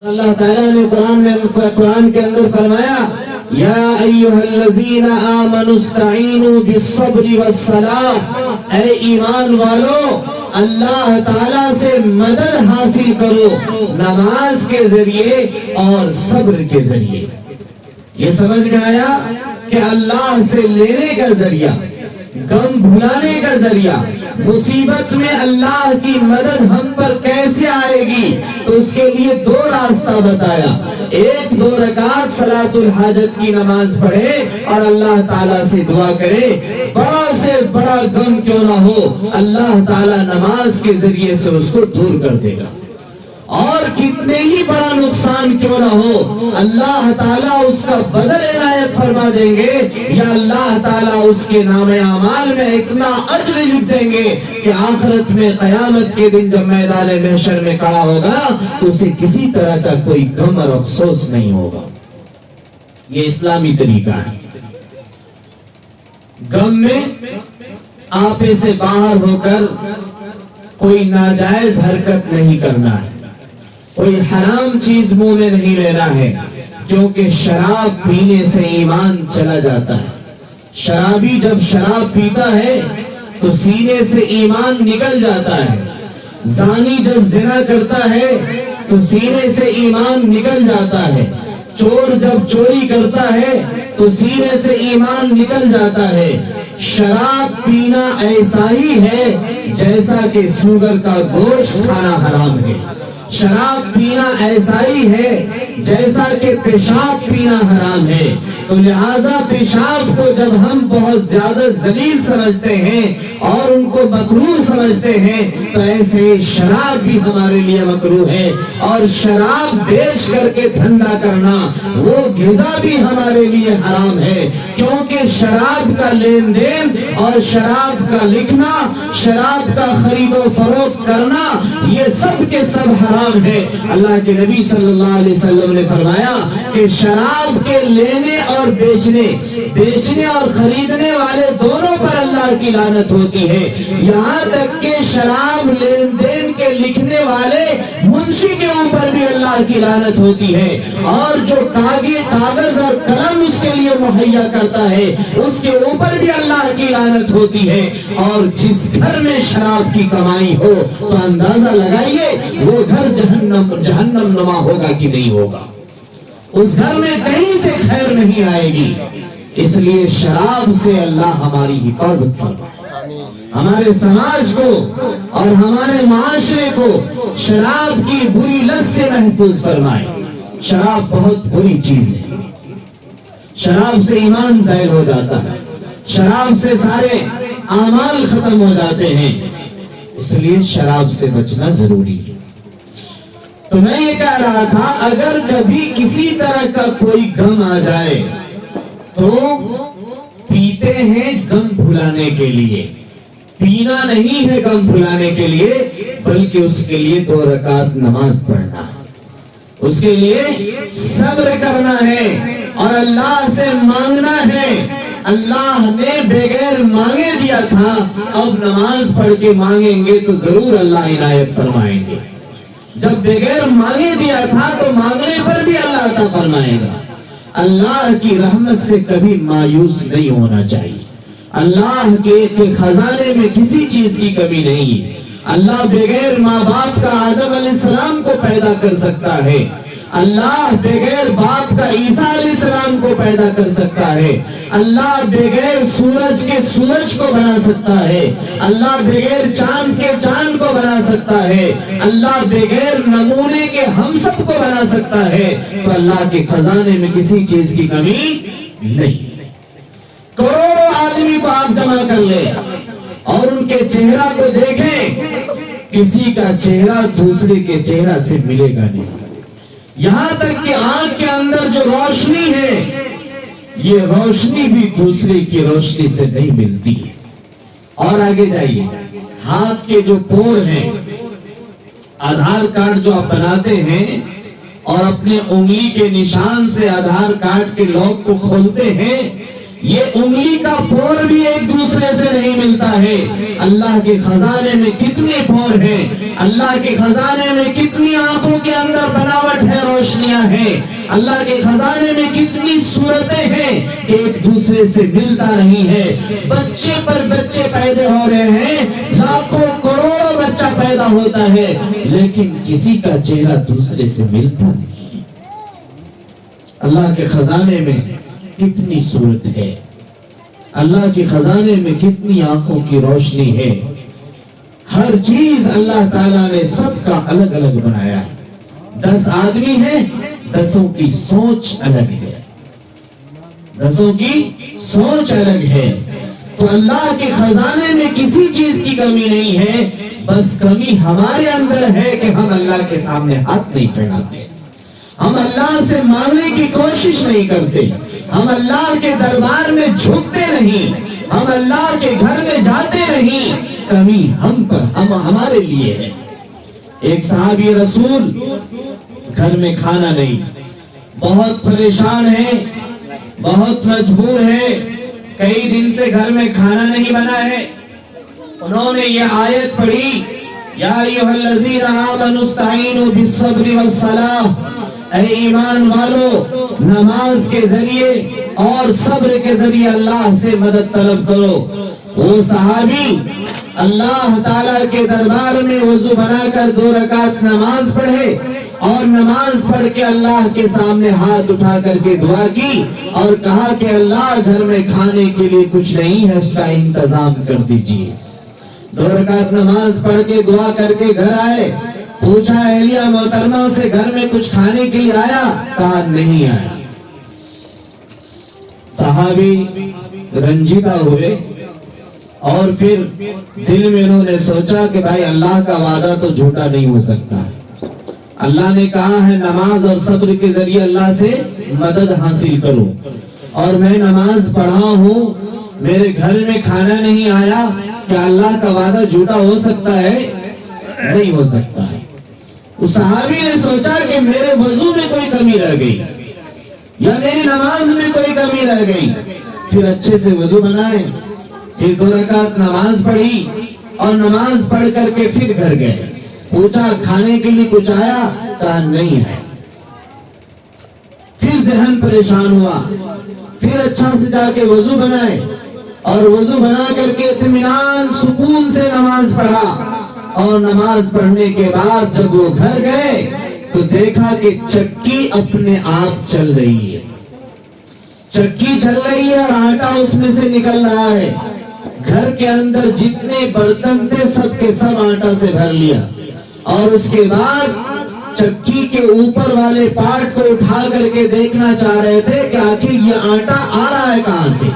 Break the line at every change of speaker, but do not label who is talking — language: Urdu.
اللہ تعالیٰ نے قرآن کے اندر فرمایا یا ایھا الذین آمنوا استعینوا بالصبر والصلاۃ، اے ایمان والو اللہ تعالیٰ سے مدد حاصل کرو نماز کے ذریعے اور صبر کے ذریعے۔ یہ سمجھ میں آیا کہ اللہ سے لینے کا ذریعہ، غم بھلانے کا ذریعہ، مصیبت میں اللہ کی مدد ہم پر کیسے آئے گی، تو اس کے لیے دو راستہ بتایا۔ ایک 2 رکعت صلاۃ الحاجت کی نماز پڑھے اور اللہ تعالیٰ سے دعا کرے، بڑا سے بڑا غم کیوں نہ ہو اللہ تعالیٰ نماز کے ذریعے سے اس کو دور کر دے گا، اور کتنے ہی بڑا نقصان کیوں نہ ہو اللہ تعالیٰ اس کا بدل عنایت فرما دیں گے، یا اللہ تعالیٰ اس کے نام اعمال میں اتنا اجر لکھ دیں گے کہ آخرت میں قیامت کے دن جب میدان محشر میں کھڑا ہوگا تو اسے کسی طرح کا کوئی غم اور افسوس نہیں ہوگا۔ یہ اسلامی طریقہ ہے۔ غم میں آپے سے باہر ہو کر کوئی ناجائز حرکت نہیں کرنا ہے، کوئی حرام چیز منہ میں نہیں لینا ہے، کیونکہ شراب پینے سے ایمان چلا جاتا ہے۔ شرابی جب شراب پیتا ہے تو سینے سے ایمان نکل جاتا ہے۔ زانی جب زنا کرتا ہے تو سینے سے ایمان نکل جاتا ہے۔ چور جب چوری کرتا ہے تو سینے سے ایمان نکل جاتا ہے۔ شراب پینا ایسا ہی ہے جیسا کہ سوگر کا گوشت کھانا حرام ہے۔ شراب پینا ایسا ہی ہے جیسا کہ پیشاب پینا حرام ہے۔ تو لہذا پیشاب کو جب ہم بہت زیادہ ذلیل سمجھتے ہیں اور ان کو مکروہ سمجھتے ہیں تو ایسے شراب بھی ہمارے لیے مکروہ ہے، اور شراب بیچ کر کے دھندا کرنا وہ غذا بھی ہمارے لیے حرام ہے، کیونکہ شراب کا لین دین اور شراب کا لکھنا، شراب کا خرید و فروخت کرنا، یہ سب کے سب حرام ہے۔ اللہ کے نبی صلی اللہ علیہ وسلم نے فرمایا کہ شراب کے لینے اور بیچنے اور خریدنے والے دونوں پر اللہ کی لعنت ہوتی ہے، یہاں تک کہ شراب لین دین کے لکھنے والے منشی کے اوپر بھی اللہ کی لعنت ہوتی ہے، اور جو کاغذ اور قلم اس کے لیے مہیا کرتا ہے اس کے اوپر بھی اللہ کی لعنت ہوتی ہے۔ اور جس گھر میں شراب کی کمائی ہو تو اندازہ لگائیے وہ گھر جہنم نما ہوگا کہ نہیں ہوگا، اس گھر میں کہیں سے خیر نہیں آئے گی۔ اس لیے شراب سے اللہ ہماری حفاظت فرمائے، ہمارے سماج کو اور ہمارے معاشرے کو شراب کی بری لت سے محفوظ فرمائے۔ شراب بہت بری چیز ہے، شراب سے ایمان زائل ہو جاتا ہے، شراب سے سارے اعمال ختم ہو جاتے ہیں، اس لیے شراب سے بچنا ضروری ہے۔ تو میں یہ کہہ رہا تھا اگر کبھی کسی طرح کا کوئی غم آ جائے تو پیتے ہیں غم بھلانے کے لیے، پینا نہیں ہے غم بھلانے کے لیے، بلکہ اس کے لیے 2 رکعت نماز پڑھنا ہے، اس کے لیے صبر کرنا ہے اور اللہ سے مانگنا ہے۔ اللہ نے بغیر مانگے دیا تھا، اب نماز پڑھ کے مانگیں گے تو ضرور اللہ عنایت فرمائیں گے۔ جب بغیر مانگے دیا تھا تو مانگنے پر بھی اللہ عطا فرمائے گا۔ اللہ کی رحمت سے کبھی مایوس نہیں ہونا چاہیے۔ اللہ کے خزانے میں کسی چیز کی کمی نہیں ہے۔ اللہ بغیر ماں باپ کا آدم علیہ السلام کو پیدا کر سکتا ہے، اللہ بغیر باپ کا عیسیٰ علیہ السلام کو پیدا کر سکتا ہے، اللہ بغیر سورج کے سورج کو بنا سکتا ہے، اللہ بغیر چاند کے چاند کو بنا سکتا ہے، اللہ بغیر نمونے کے ہم سب کو بنا سکتا ہے۔ تو اللہ کے خزانے میں کسی چیز کی کمی نہیں۔ کروڑوں آدمی کو آپ جمع کر لیں اور ان کے چہرہ کو دیکھیں، کسی کا چہرہ دوسرے کے چہرہ سے ملے گا نہیں، یہاں تک کہ آنکھ کے اندر جو روشنی ہے یہ روشنی بھی دوسرے کی روشنی سے نہیں ملتی ہے۔ اور آگے جائیے، ہاتھ کے جو پور ہیں، آدھار کارڈ جو آپ بناتے ہیں اور اپنے انگلی کے نشان سے آدھار کارڈ کے لاک کو کھولتے ہیں، یہ انگلی کا پور بھی ایک دوسرے سے نہیں ملتا ہے۔ اللہ کے خزانے میں کتنے پور ہیں، اللہ کے خزانے میں کتنی آنکھوں کے اندر بناوٹ ہے، روشنیاں ہیں، اللہ کے خزانے میں کتنی صورتیں ہیں کہ ایک دوسرے سے ملتا نہیں ہے۔ بچے پر بچے پیدا ہو رہے ہیں، لاکھوں کروڑوں بچہ پیدا ہوتا ہے، لیکن کسی کا چہرہ دوسرے سے ملتا نہیں۔ اللہ کے خزانے میں کتنی صورت ہے، اللہ کے خزانے میں کتنی آنکھوں کی روشنی ہے۔ ہر چیز اللہ تعالیٰ نے سب کا الگ الگ بنایا ہے۔ 10 آدمی ہیں، 10 کی سوچ الگ ہے، 10 کی سوچ الگ ہے۔ تو اللہ کے خزانے میں کسی چیز کی کمی نہیں ہے، بس کمی ہمارے اندر ہے کہ ہم اللہ کے سامنے ہاتھ نہیں پھیلاتے، ہم اللہ سے مانگنے کی کوشش نہیں کرتے، ہم اللہ کے دربار میں جھکتے نہیں، ہم اللہ کے گھر میں جاتے نہیں۔ کمی ہم پر، ہمارے لیے ہے۔ ایک صحابی رسول گھر میں کھانا نہیں، بہت پریشان ہے، بہت مجبور ہے، کئی دن سے گھر میں کھانا نہیں بنا ہے۔ انہوں نے یہ آیت پڑھی، یا ایھا الذین آمنوا استعینوا بالصبر والصلاۃ، اے ایمان والو نماز کے ذریعے اور صبر کے ذریعے اللہ سے مدد طلب کرو۔ وہ صحابی اللہ تعالیٰ کے دربار میں وضو بنا کر 2 رکعت نماز پڑھے اور نماز پڑھ کے اللہ کے سامنے ہاتھ اٹھا کر کے دعا کی اور کہا کہ اللہ گھر میں کھانے کے لیے کچھ نہیں ہے، اس کا انتظام کر دیجیے۔ 2 رکعت نماز پڑھ کے دعا کر کے گھر آئے، پوچھا اہلیہ محترمہ سے گھر میں کچھ کھانے کے لیے آیا؟ کہا نہیں آیا۔ صحابی رنجیدہ ہوئے اور پھر دل میں انہوں نے سوچا کہ بھائی اللہ کا وعدہ تو جھوٹا نہیں ہو سکتا، اللہ نے کہا ہے نماز اور صبر کے ذریعے اللہ سے مدد حاصل کرو، اور میں نماز پڑھا ہوں، میرے گھر میں کھانا نہیں آیا، کیا اللہ کا وعدہ جھوٹا ہو سکتا ہے؟ نہیں ہو سکتا ہے۔ اس صحابی نے سوچا کہ میرے وضو میں کوئی کمی رہ گئی یا میری نماز میں کوئی کمی رہ گئی، پھر اچھے سے وضو بنائے، پھر 2 رکعت نماز پڑھی اور نماز پڑھ کر کے پھر گھر گئے، پوچھا کھانے کے لیے کچھ آیا؟ کہا نہیں ہے۔ پھر ذہن پریشان ہوا، پھر اچھا سے جا کے وضو بنائے اور وضو بنا کر کے اطمینان سکون سے نماز پڑھا، اور نماز پڑھنے کے بعد جب وہ گھر گئے تو دیکھا کہ چکی اپنے آپ چل رہی ہے، چکی چل رہی ہے اور آٹا اس میں سے نکل رہا ہے۔ گھر کے اندر جتنے برتن تھے سب کے سب آٹا سے بھر لیا، اور اس کے بعد چکی کے اوپر والے پارٹ کو اٹھا کر کے دیکھنا چاہ رہے تھے کہ آخر یہ آٹا آ رہا ہے کہاں سے۔